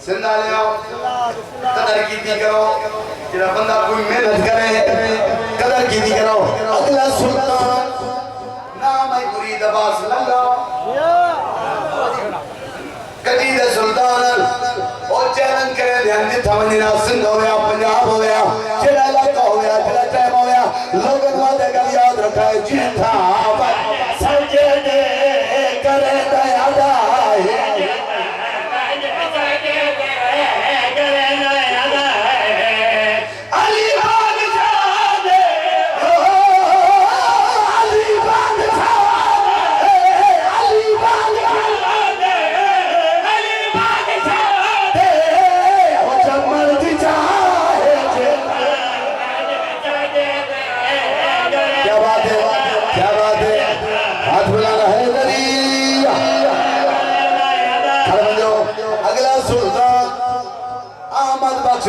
सिंधा ले आओ कदर कीती करो जेड़ा बंदा कोई मेहनत करे कदर कीती करो अगला सुल्तान नाम है मुरीद अब्बास लल्ला कदी दे सुल्तान ओ चैलेंज करे ध्यान दे थवंजना सिंध हो गया पंजाब हो गया जेड़ा इलाका हो गया जेड़ा टाइम हो गया लोगन वादे गल याद रखा है जिथा सजदे करे दया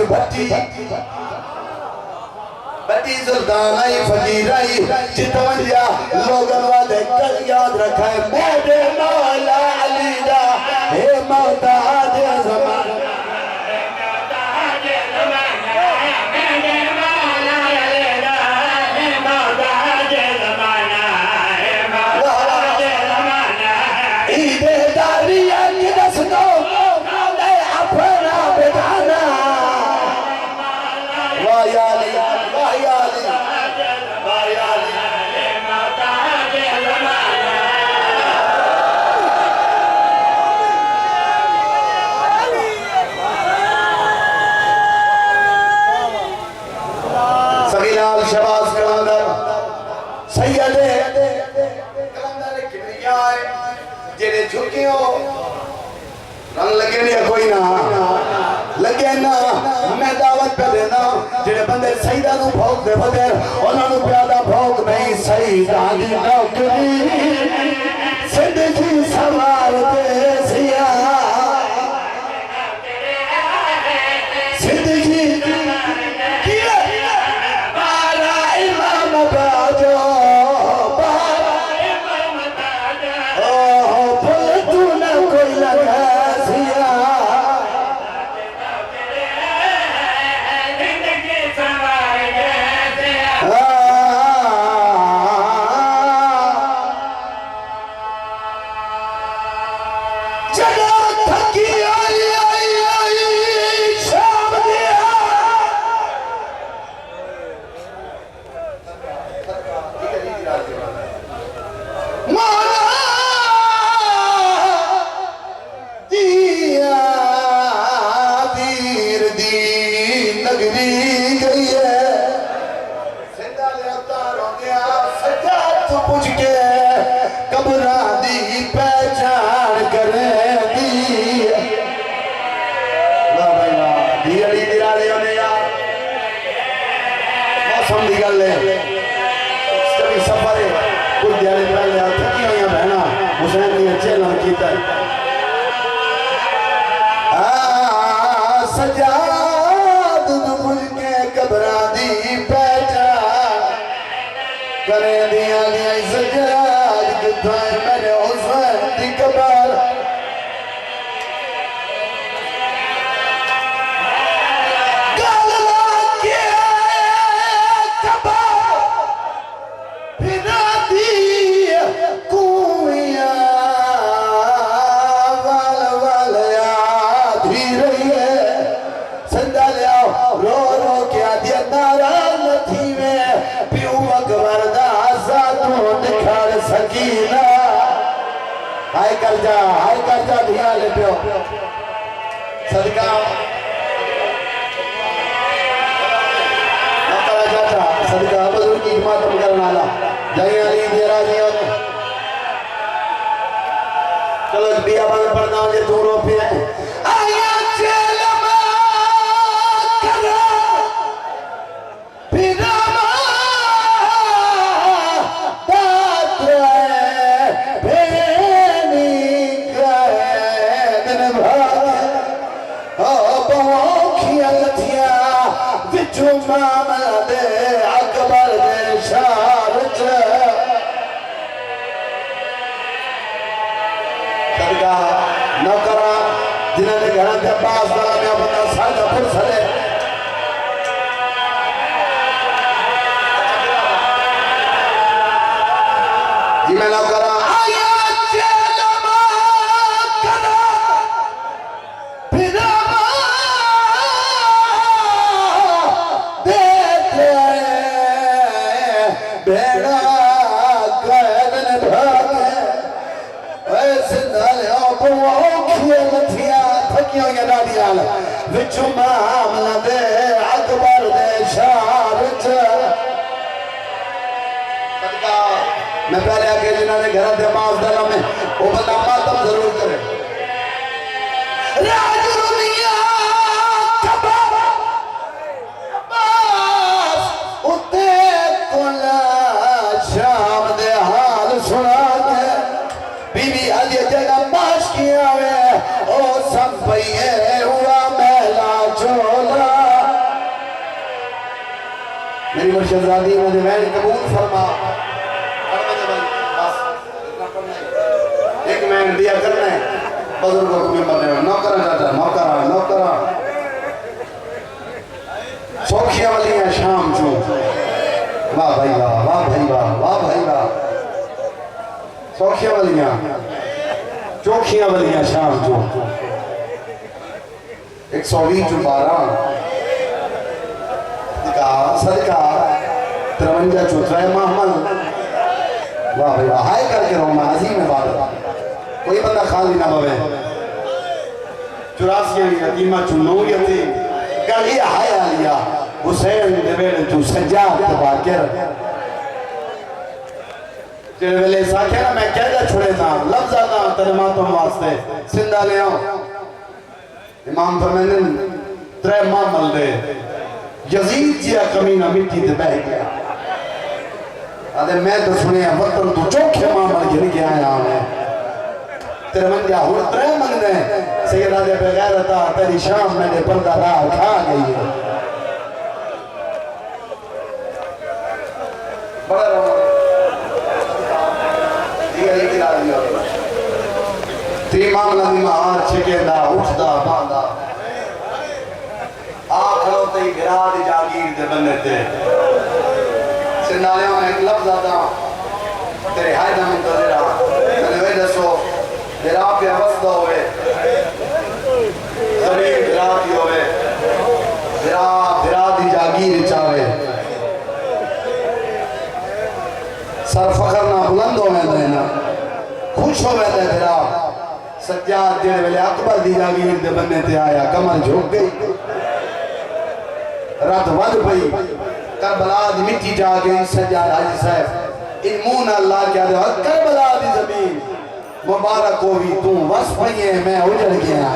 भट्टी भट्टी सुल्तान आई फकीर आई चितवंजा लोगन वादे कल याद रखा है मेरे मौला अली दा हे मोहताज ज़माना मेरे मौला अली दा हे मोहताज ज़माना हे मोहताज ज़माना ईदे दारिया की दस दो दे अपना बेदाना शबाज कलंदर सैयदे कलंदर किबरिया जेड़े झुकियो रंग लगे नहीं कोई ना लगे ना मैं दावत पे देना जेड़े बंदे सईदा नु भोग दे बगैर उन्हां नु प्यादा भोग नहीं सईदा दी नौकरी जिंदगी सवार दे सिया जिंदगी सजाद बुझ के कबरा दी पहचान करे दिया दिया सजाद किथा मेरे हुसैन दी कबर हाय कर जा धिया ले पियो सदका नकरा जाता सदका बुजुर्ग की मातम करने वाला जय अली तेरा जियो चलो बिया बांग पढ़ना जे दूरों पे आया चलमा करा बिना अकबर दे शार नौकरा जिन्होंने घर के पास साल का फुर्सत है जी मैं ना करा मैं पहले आके जिन्होंने घर के मास डाला में वो बंदा मातम जरूर करे शाम दे हाल सुना के बीबी अज जगह माश किया वे ओ सब भैये हुआ महला चोला मेरी मुर्शदादी मुझे वैन कबूल फरमा एक मैं दिया करना है बुजुर्गों को मैं बने नौकरा जाता नौकरा सौखिया वाली है शाम चो वाह भाई वाह वाह भाई वाह वाह भाई वाह सौखिया वालियां चौखिया वालियां शाम चो 120 चो 12 सदका 53 चो 3 महमल वाह भाई वाह हाय करके रहो मैं अजीम है बात कोई बंदा खाली ना बवे 84 यतीमा चुनो यती कल ये हाय आलिया हुसैन देवेल तू सज्जाद बाकर तेरे वेले साखे ना मैं कहदा छुड़े ना लफ्ज़ ना तेरे मातम वास्ते सिंधा ले आओ इमाम फरमाने 3 मामल दे यजीद जी कमीना मिट्टी ते बह गया अरे मैं तो सुने वतन तू चौखे मामल गिर के आया मैं तेरे मन जा हुन 3 मंगने सैयदा दे बगैर था तेरी शाम मैंने पर्दा राह खा गई है बड़ा ये गिरा दिया ती मामला दी मार छिकेदा उठदा बांदा आखरो ते गिरा दी जागीर दे बन्ने ते सिंधाले में एक लफ्ज़ आता तेरे हाय ना में तो तेरा मैंने वे दसो तेरा पे वस्दा होवे जमीन तेरा की होवे तेरा दी जागीर चावे सर फखर ना बुलंद हो में देना खुश हो में दे तेरा सज्जाद जेड़े वेले अकबर दी जागीर दे बन्ने ते आया कमर झुक गई रात वध पई करबला दी मिट्टी जा गई सज्जाद हाजी साहब इन मुंह ना अल्लाह क्या दे करबला दी जमीन मुबारक हो भी तू वस पई है मैं उजड़ गया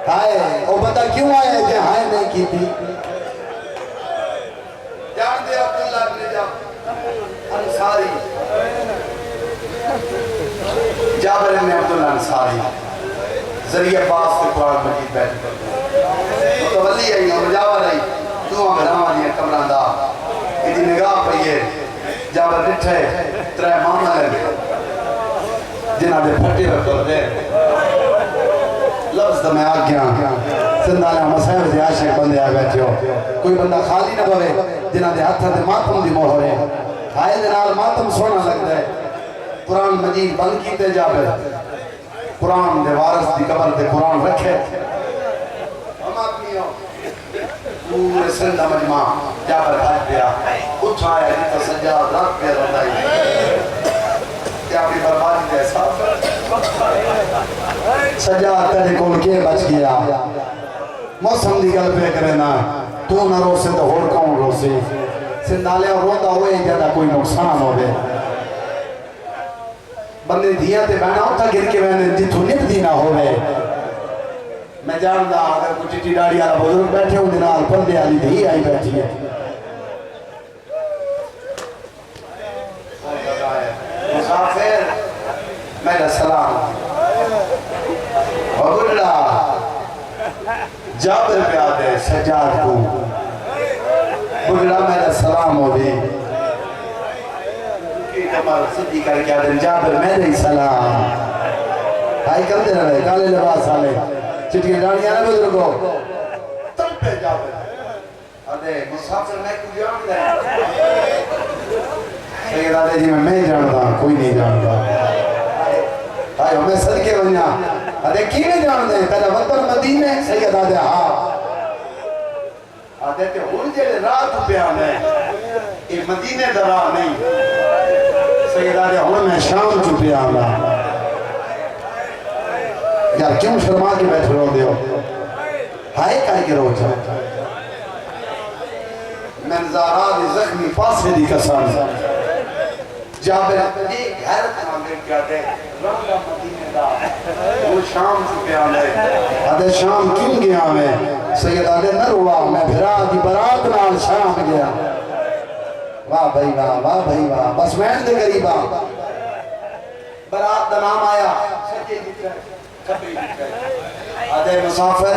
हाय ओ बता क्यों आया जे हाय नहीं की थी जान दे अब्दुल्ला इब्न जब अंसारी जाबिर इब्न अब्दुल्ला अंसारी जरिए पास से कुरान मजीद बैठ तो वली आई और जाबिर आई तू हमरावा दी कमरांदा इदी निगाह पई है जाबिर डिठे 3 मामले जिन्हां दे फटे कर दे लफ्ज़ मैं आ गया सिंधाला मसाइब दे आशिक बंदे आ बैठे हो कोई बंदा खाली ना पवे जिन्हां दे हाथ ते मातम दी मोहर है हाय दे नाल मातम सोना लगदा है कुरान मजीद बंद कीते जावे कुरान दे वारिस दी कबर ते कुरान रखे हम आदमियों पूरे सिंध मजमा जाबर हाथ दिया उठाया जितो सज्जाद रात पे रोंदाई क्या भी बर्बादी दे साथ सज्जाद तेरे कोल के बच गया मौसम दी गल पे करे ना तू ना रोसे तो होर कौन रोसे सिंधाले रोंदा होए ज्यादा कोई नुकसान होवे बंदे दिया ते बहना उठा गिर के बहने जिथों निभदी ना होवे मैं जानदा अगर कोई चिट्टी दाढ़ी वाला बुजुर्ग बैठे उनके नाल पर्दे वाली धी आई बैठी है मुसाफिर मेरा सलाम बुढ़ा जाबिर पे आते सज्जाद को बुढ़ा मेरा सलाम हो भी कमर सीधी करके आते जाबिर मेरे ही सलाम हाय करते रहे काले लिबास वाले चिट्टी दाढ़ी वाले बुजुर्गों पे जावे अरे मुसाफिर मैं कुछ जानदा सैयद आदे जी मैं जानदा कोई नहीं जानदा आयो मैं सदके वन्या अरे की नहीं जानदे तेरा वतन मदीने सैयद आदे हां आदे ते हुन जेड़े रात पिया ने ये मदीने दा राह नहीं सैयद आदे हुन मैं शाम च पिया ना यार क्यों शर्मा के बैठ रहे हो हाय काय के रोज मंज़ारा दी जख्मी पासे दी कसम जाबिर अपनी घर खाने क्या दे रंगा मदीने दा वो शाम से पिया ले आदे शाम क्यों गया मैं सैयद आदे नरवा मैं फिरा दी बारात नाल शाम गया वाह भाई वाह बस मैं दे गरीबा बारात दा नाम आया सच्चे जिक्र आदे मुसाफिर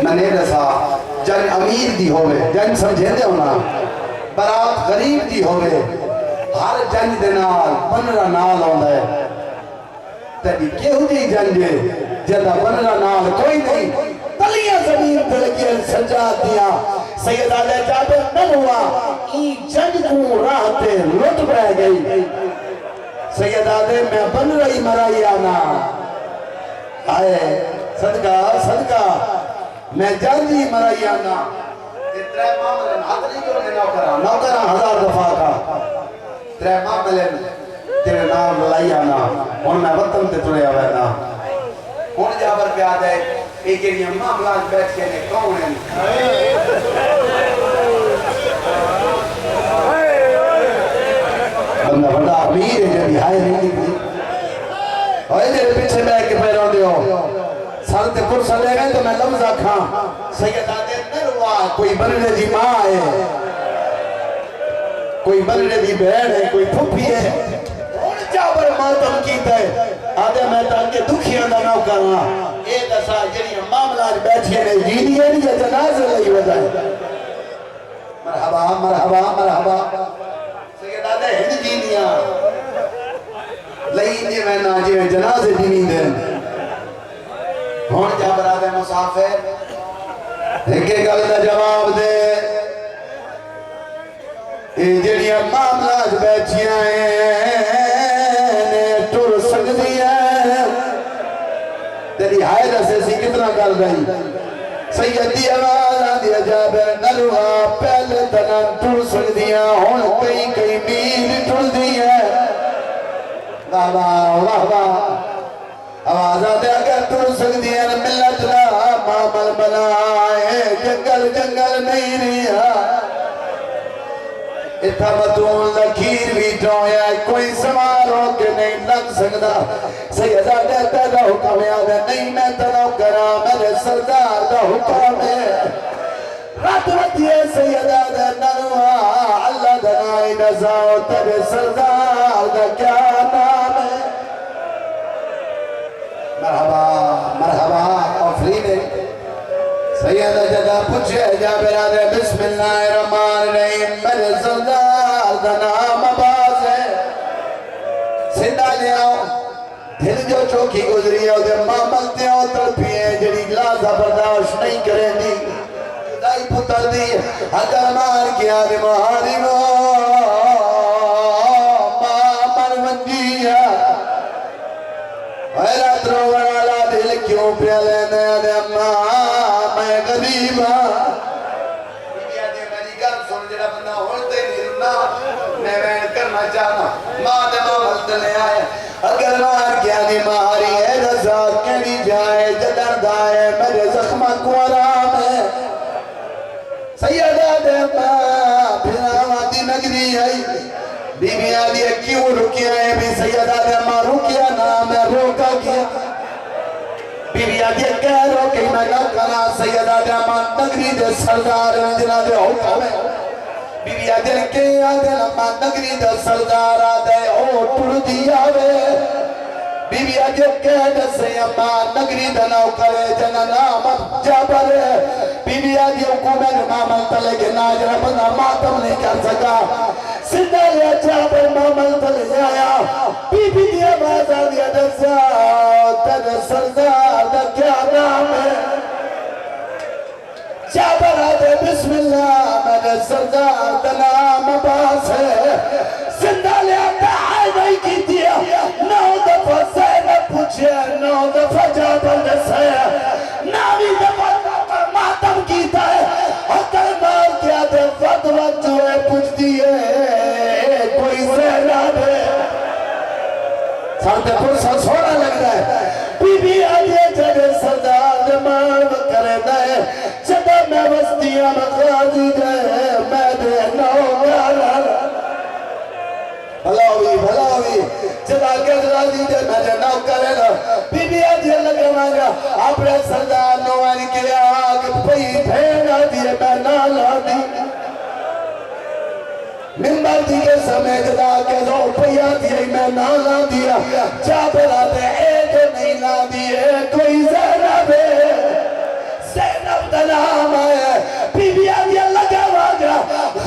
मने दसा जन अमीर दी होवे जन समझे दे होना बारात गरीब दी होवे हर जन दे नाल बनरा नाल आंदा है तदी केहू दी जन जे जदा बनरा नाल कोई नहीं तलियां जमीन पे लगी सजा दिया सैयद आले जाबिर नलवा ई जन को राह पे लुट पै गई सैयद आले मैं बन रही मराइया ना आए सदका मैं जल्दी मराइया ना त्रै मामले हाथ नहीं करने नौकरा 1000 दफा का त्रै मामले तेरे नाम लाइया ना हुन मैं वतन ते तुरे आवे ना हुन जाबर पे आ जाए ए जेड़ी मामला बैठ के ने कौन है बंदा बड़ा अमीर है जदी हाय नहीं ओए तेरे पीछे बैठ के पैरों दियो सर ते कुर्सा ले गए तो मैं लफ्ज आखा सैयद आदे नरवा कोई बनने दी मां है कोई बनने दी बहन है कोई फुफी है हुन जाबर मातम कीता है आदे मैं ताके दुखियां दा ना करा ए दसा जेड़ी मामला बैठे ने जीनी है नहीं जनाजे लई वजाए मरहबा सैयद आदे हिंद जीनिया लई दे मैं ना जे जनाजे जीनी दे हुन जाबर आदे मुसाफिर एक गल दा जवाब दे ए जेड़ियां मामला बैठियां ने टुर सकदी है तेरी हाय दसे सी कितना कर गई सैयदी आवाज आंदी जाबिर नलवा पहले तना टुर सकदियां हुन कई मील टुरदी है वाह आवाज आते अगर टुर सकदियां मिलत ला मामल बनाए जंगल नहीं रिया इतना बतून लकीर भी टोया कोई समारोह के नहीं लग सकता सैयद आदे तेरा हुक्म आदे नहीं मैं तेरा करा मेरे सरदार दा हुक्म है रात रतिए सैयद आदे नरवा अल्लाह दा नाई नजाओ तेरे सरदार दा क्या नाम है मरहबा आफरी ने सैयद जदा पूछे जाबिर आदे बिस्मिल्लाहिर्रहमानिर्रहीम मेरे सरदार दा नाम अब्बास है सिंधा ले आओ दिल जो चौकी गुजरी है ओदे मामल ते ओ तड़पिए जेड़ी लाजा बर्दाश्त नहीं करेंदी जुदाई पुत्र दी अगर मार किया दे मारी वो मामल मंजिया रात रोवण वाला दिल क्यों पिया लेने आदे अम्मा मैं गरीबा बिया दे मेरी गल सुन जेड़ा बंदा होलते नहीं रुना मैं करना चाहना मां दे मामल ले आए अगर मार क्या नी मारी है रजा केड़ी जाए जदर दाए मेरे जख्मा को आराम है सैयद आदे फिरावा दी नगरी आई बीबी आदि क्यों रुकिया है भी सैयद आदे मां रुकिया ना मैं रोका किया बीबी आदि कह रो कि मैं ना करा सैयद आदे मां नगरी दे सरदार जिना दे हुक्म है बीबी आदि के आदे मां नगरी दे सरदार आदे ओ टुर दिया वे बीबी आदि कह दसे मां नगरी दा नौकर जना नाम जाबर बीबी आदि को मैं मामल तले के नाजरा बना मातम नहीं कर सका सिद्धा ले जाबर मामल तले आया बीबी दी आवाज आ दिया दसा तेरे सरदार दा क्या नाम है बिस्मिल्लाह मेरे सरदार का नाम अब्बास है जिंदा लिया है नहीं की दिया 9 दफा ज़ैनब पूछे 9 दफा जाबर दसाया 9वीं दफा पर मातम कीता है और कलमार क्या दे फतवा जो है पूछती है कोई ज़ैनब है साथ पुरसा सोना लग रहा है बीबी आजे जड़े सरदार जमान करे दे जब मैं बस्तियां मकाजी गए मैं दे नौगारा भलावी जब आगे गाजी दे मैं दे नौगारे ना बीबी आजे लगे मांगा अपने सरदार नौवानी के आग पई भेड़ा दिए मैं नाला दी मिंबर दी के समय जदा के दो पैया दिए मैं नाला दिया जाबरा दे एक नहीं ला दिए कोई ज़ैनब ज़ैनब का नाम है बीबिया दिया लगा वागा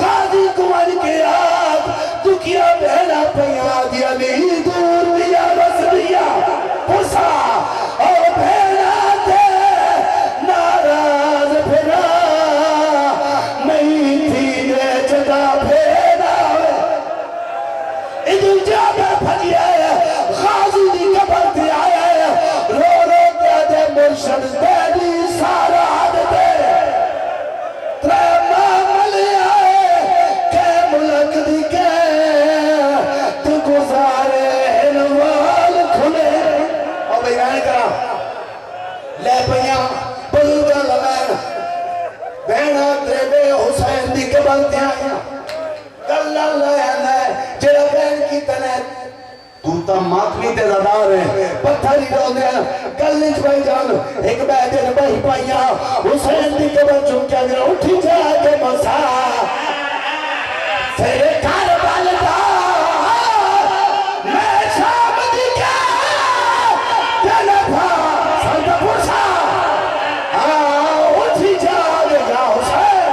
गाजी कुमार के आग दुखिया बहना पैया दिया नहीं दूर दिया बस दिया पुसा ओ बहना दे नाराज फिरा नहीं थी ने जगह फेरा इधर जाबे फजिया गाजी दी कबर पे आया रो रो के दे मुर्शद तेरी सारा दे त्रे मामल आए के मुलक दी के तू गुजारे नवाल खुले और भाई मैं करा ले भैया बुलबुल लमैन बहना तेरे हुसैन दी कबर पे आया गल्ला लाया जेड़ा बहन की तने तू तो मातमी ते ज़दार है पत्थर ही रोंदे गल्लिच भाई जान एक बैठे भाई पाइया हुसैन दी कबर चुमके दे उठी जा के मसा तेरे घर वालदा मैं शाम दी के तलफा संत पुरसा उठी जा या हुसैन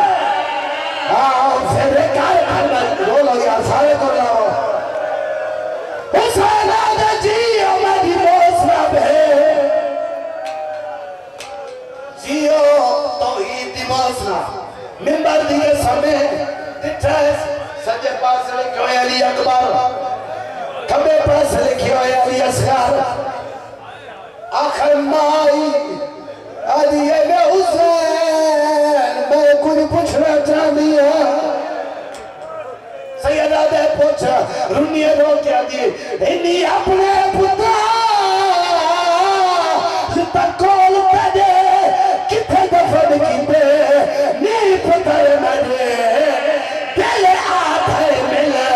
तेरे घर वालदा रो लो यार सारे को लाओ हुसैन आजा जी हमारी मौसम है जियो तौहीद दी मौसम मिंबर दिए समय दिठा सज्जे पास लिखो है अली अकबर खब्बे पास लिखो है अली असगर आखिर माई अली मैं हुसैन मैं कुछ पूछना चाहती हूं सैयदा दे पूछा रुनिया रो क्या दी इन्हीं अपने पुत्रा तकोल पदे किथे दफन कीते नी पुत्र मरे तेरे आधे मिला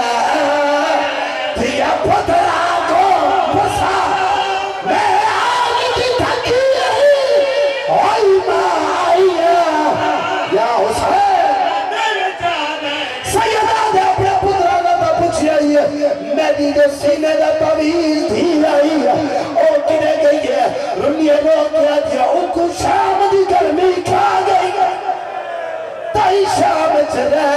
दिया पुत्रा को बसा मैं आग की थकी ओई माया या हुसैन सैयदा दे अपने पुत्रा का पूछिया मेरी जो सीने का तवीज थी आई ओ किने गई है रुनिया रो क्या दिया उनको शाम दी गर्मी खा गई ताई शाम चले